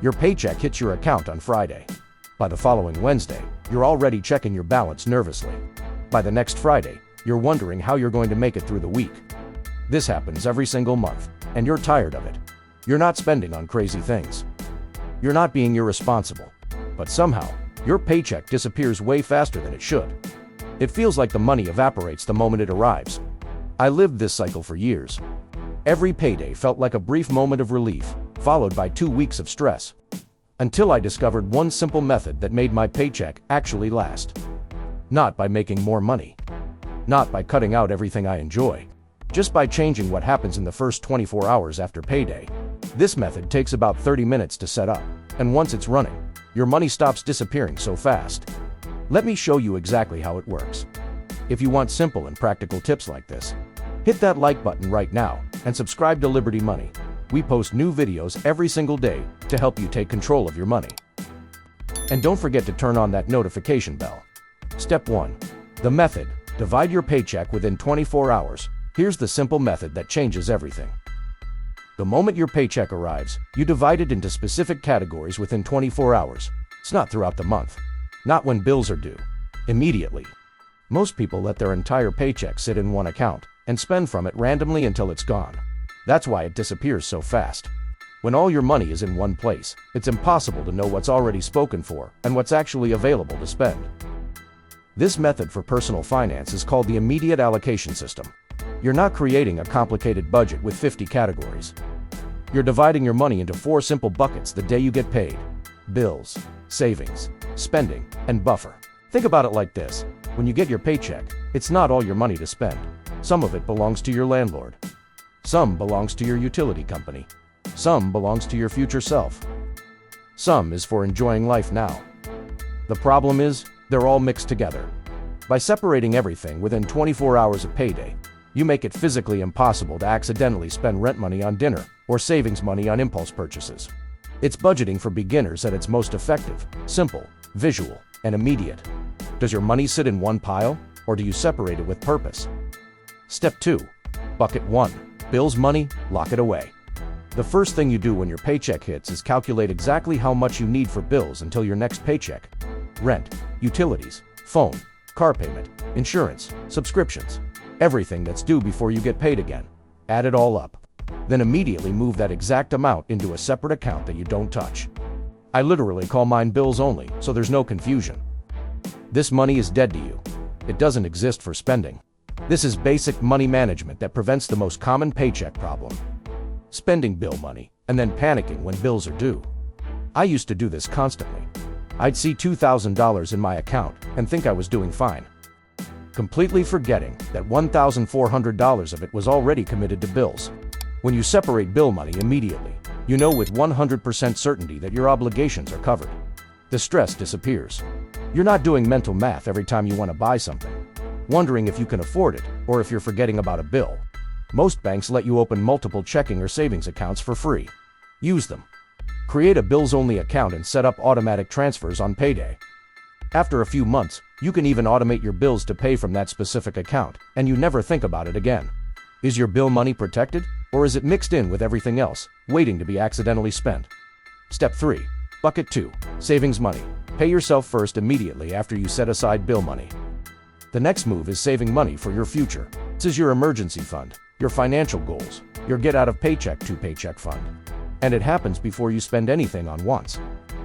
Your paycheck hits your account on Friday. By the following Wednesday, you're already checking your balance nervously. By the next Friday, you're wondering how you're going to make it through the week. This happens every single month, and you're tired of it. You're not spending on crazy things. You're not being irresponsible. But somehow, your paycheck disappears way faster than it should. It feels like the money evaporates the moment it arrives. I lived this cycle for years. Every payday felt like a brief moment of relief, followed by 2 weeks of stress. Until I discovered one simple method that made my paycheck actually last. Not by making more money. Not by cutting out everything I enjoy. Just by changing what happens in the first 24 hours after payday. This method takes about 30 minutes to set up, and once it's running, your money stops disappearing so fast. Let me show you exactly how it works. If you want simple and practical tips like this, hit that like button right now and subscribe to Liberty Money. We post new videos every single day to help you take control of your money. And don't forget to turn on that notification bell. Step 1. The method: divide your paycheck within 24 hours. Here's the simple method that changes everything. The moment your paycheck arrives, you divide it into specific categories within 24 hours. It's not throughout the month. Not when bills are due. Immediately. Most people let their entire paycheck sit in one account and spend from it randomly until it's gone. That's why it disappears so fast. When all your money is in one place, it's impossible to know what's already spoken for and what's actually available to spend. This method for personal finance is called the immediate allocation system. You're not creating a complicated budget with 50 categories. You're dividing your money into 4 simple buckets the day you get paid: bills, savings, spending, and buffer. Think about it like this. When you get your paycheck, it's not all your money to spend. Some of it belongs to your landlord. Some belongs to your utility company. Some belongs to your future self. Some is for enjoying life now. The problem is, they're all mixed together. By separating everything within 24 hours of payday, you make it physically impossible to accidentally spend rent money on dinner or savings money on impulse purchases. It's budgeting for beginners at its most effective, simple, visual, and immediate. Does your money sit in one pile, or do you separate it with purpose? Step 2. Bucket 1. Bills money, lock it away. The first thing you do when your paycheck hits is calculate exactly how much you need for bills until your next paycheck. Rent, utilities, phone, car payment, insurance, subscriptions. Everything that's due before you get paid again. Add it all up. Then immediately move that exact amount into a separate account that you don't touch. I literally call mine bills only, so there's no confusion. This money is dead to you. It doesn't exist for spending. This is basic money management that prevents the most common paycheck problem: spending bill money and then panicking when bills are due. I used to do this constantly. I'd see $2,000 in my account and think I was doing fine, completely forgetting that $1,400 of it was already committed to bills. When you separate bill money immediately, you know with 100% certainty that your obligations are covered. The stress disappears. You're not doing mental math every time you want to buy something, wondering if you can afford it or if you're forgetting about a bill. Most banks let you open multiple checking or savings accounts for free. Use them. Create a bills-only account and set up automatic transfers on payday. After a few months, you can even automate your bills to pay from that specific account, and you never think about it again. Is your bill money protected, or is it mixed in with everything else, waiting to be accidentally spent? Step 3. Bucket 2. Savings money. Pay yourself first immediately after you set aside bill money. The next move is saving money for your future. This is your emergency fund, your financial goals, your get-out-of-paycheck to paycheck fund. And it happens before you spend anything on wants.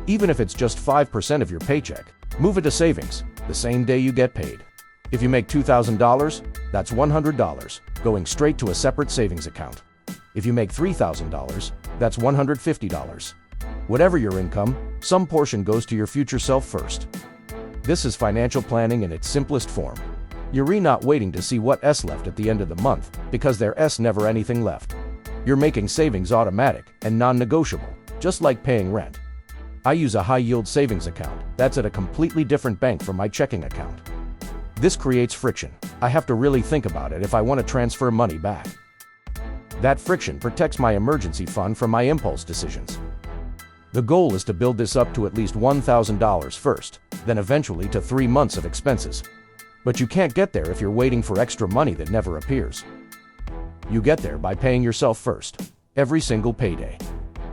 Even if it's just 5% of your paycheck, move it to savings the same day you get paid. If you make $2,000, that's $100 going straight to a separate savings account. If you make $3,000, that's $150. Whatever your income, some portion goes to your future self first. This is financial planning in its simplest form. You're not waiting to see what's left at the end of the month, because there's never anything left. You're making savings automatic and non-negotiable, just like paying rent. I use a high-yield savings account that's at a completely different bank from my checking account. This creates friction. I have to really think about it if I want to transfer money back. That friction protects my emergency fund from my impulse decisions. The goal is to build this up to at least $1,000 first, then eventually to 3 months of expenses. But you can't get there if you're waiting for extra money that never appears. You get there by paying yourself first, every single payday.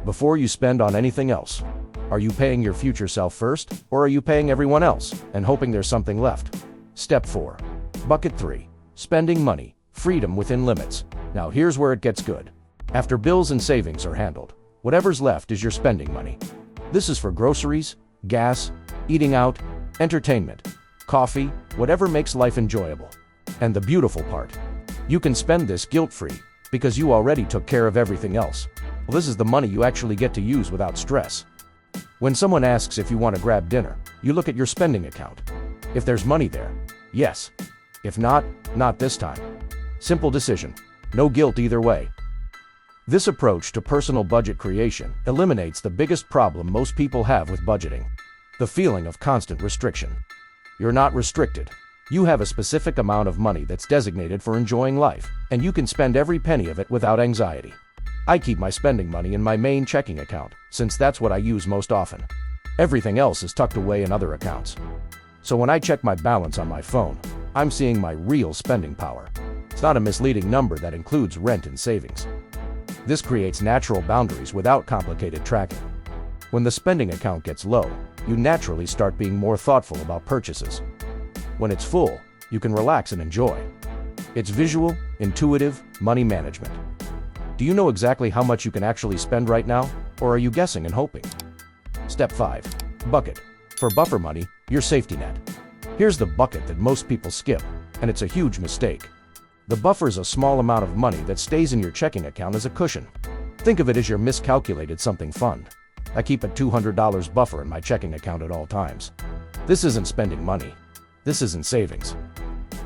before you spend on anything else. Are you paying your future self first, or are you paying everyone else and hoping there's something left? Step 4. Bucket 3. Spending money, freedom within limits. Now here's where it gets good. After bills and savings are handled, whatever's left is your spending money. This is for groceries, gas, eating out, entertainment, coffee, whatever makes life enjoyable. And the beautiful part, you can spend this guilt-free because you already took care of everything else. Well, this is the money you actually get to use without stress. When someone asks if you want to grab dinner, you look at your spending account. If there's money there, yes. If not, not this time. Simple decision. No guilt either way. This approach to personal budget creation eliminates the biggest problem most people have with budgeting: the feeling of constant restriction. You're not restricted. You have a specific amount of money that's designated for enjoying life, and you can spend every penny of it without anxiety. I keep my spending money in my main checking account, since that's what I use most often. Everything else is tucked away in other accounts. So when I check my balance on my phone, I'm seeing my real spending power. It's not a misleading number that includes rent and savings. This creates natural boundaries without complicated tracking. When the spending account gets low, you naturally start being more thoughtful about purchases. When it's full, you can relax and enjoy. It's visual, intuitive money management. Do you know exactly how much you can actually spend right now, or are you guessing and hoping? Step 5. Bucket. For buffer money, your safety net. Here's the bucket that most people skip, and it's a huge mistake. The buffer is a small amount of money that stays in your checking account as a cushion. Think of it as your miscalculated something fund. I keep a $200 buffer in my checking account at all times. This isn't spending money. This isn't savings.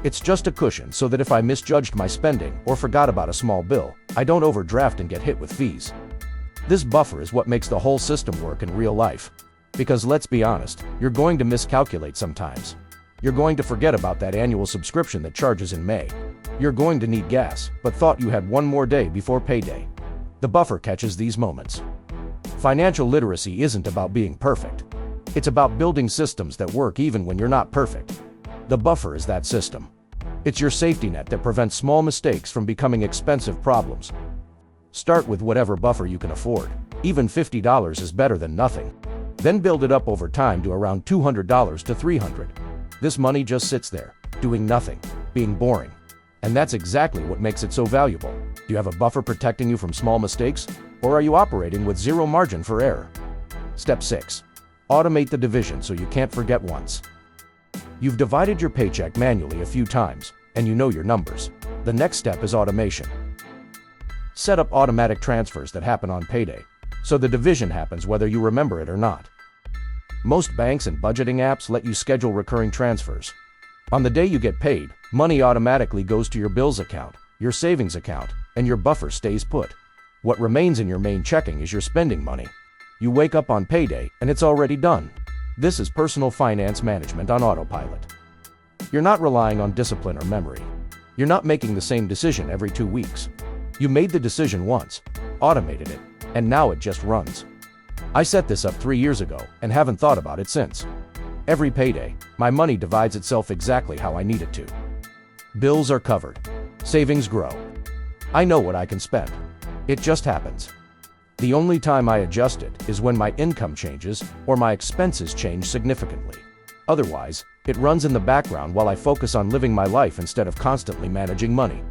It's just a cushion so that if I misjudged my spending or forgot about a small bill, I don't overdraft and get hit with fees. This buffer is what makes the whole system work in real life. Because let's be honest, you're going to miscalculate sometimes. You're going to forget about that annual subscription that charges in May. You're going to need gas, but thought you had one more day before payday. The buffer catches these moments. Financial literacy isn't about being perfect. It's about building systems that work even when you're not perfect. The buffer is that system. It's your safety net that prevents small mistakes from becoming expensive problems. Start with whatever buffer you can afford. Even $50 is better than nothing. Then build it up over time to around $200 to $300. This money just sits there, doing nothing, being boring. And that's exactly what makes it so valuable. Do you have a buffer protecting you from small mistakes? Or are you operating with zero margin for error? Step 6. Automate the division so you can't forget once. You've divided your paycheck manually a few times, and you know your numbers. The next step is automation. Set up automatic transfers that happen on payday, so the division happens whether you remember it or not. Most banks and budgeting apps let you schedule recurring transfers. On the day you get paid, money automatically goes to your bills account, your savings account, and your buffer stays put. What remains in your main checking is your spending money. You wake up on payday and it's already done. This is personal finance management on autopilot. You're not relying on discipline or memory. You're not making the same decision every 2 weeks. You made the decision once, automated it, and now it just runs. I set this up 3 years ago and haven't thought about it since. Every payday, my money divides itself exactly how I need it to. Bills are covered. Savings grow. I know what I can spend. It just happens. The only time I adjust it is when my income changes or my expenses change significantly. Otherwise, it runs in the background while I focus on living my life instead of constantly managing money.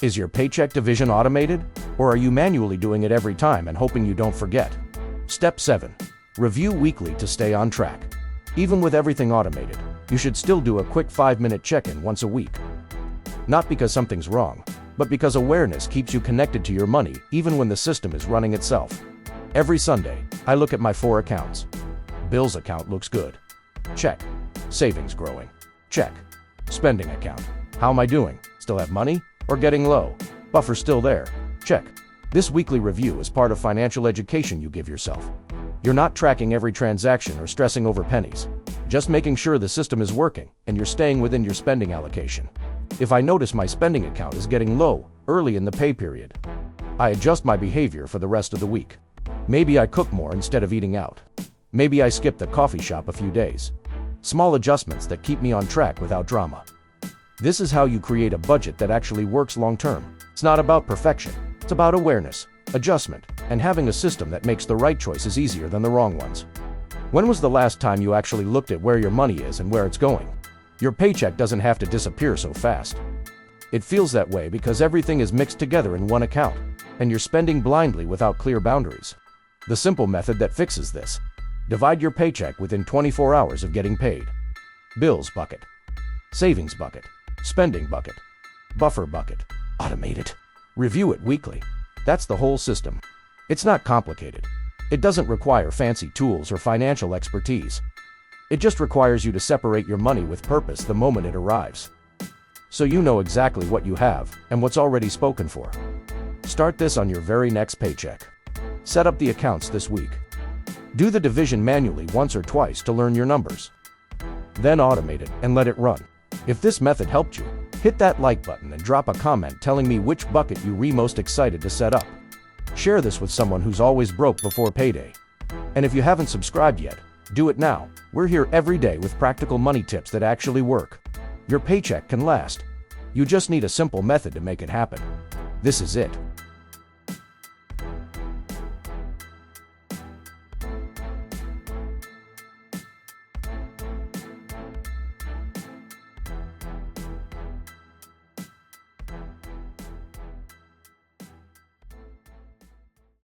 Is your paycheck division automated? Or are you manually doing it every time and hoping you don't forget? Step 7. Review weekly to stay on track. Even with everything automated, you should still do a quick 5-minute check-in once a week. Not because something's wrong, but because awareness keeps you connected to your money even when the system is running itself. Every Sunday, I look at my 4 accounts. Bills account looks good. Check. Savings growing. Check. Spending account. How am I doing? Still have money? Or getting low? Buffer still there? Check. This weekly review is part of financial education you give yourself. You're not tracking every transaction or stressing over pennies. Just making sure the system is working and you're staying within your spending allocation. If I notice my spending account is getting low early in the pay period, I adjust my behavior for the rest of the week. Maybe I cook more instead of eating out. Maybe I skip the coffee shop a few days. Small adjustments that keep me on track without drama. This is how you create a budget that actually works long term. It's not about perfection. It's about awareness, adjustment, and having a system that makes the right choices easier than the wrong ones. When was the last time you actually looked at where your money is and where it's going? Your paycheck doesn't have to disappear so fast. It feels that way because everything is mixed together in one account, and you're spending blindly without clear boundaries. The simple method that fixes this. Divide your paycheck within 24 hours of getting paid. Bills bucket. Savings bucket. Spending bucket. Buffer bucket. Automate it. Review it weekly. That's the whole system. It's not complicated. It doesn't require fancy tools or financial expertise. It just requires you to separate your money with purpose the moment it arrives. So you know exactly what you have and what's already spoken for. Start this on your very next paycheck. Set up the accounts this week. Do the division manually once or twice to learn your numbers. Then automate it and let it run. If this method helped you, hit that like button and drop a comment telling me which bucket you're most excited to set up. Share this with someone who's always broke before payday. And if you haven't subscribed yet, do it now. We're here every day with practical money tips that actually work. Your paycheck can last. You just need a simple method to make it happen. This is it.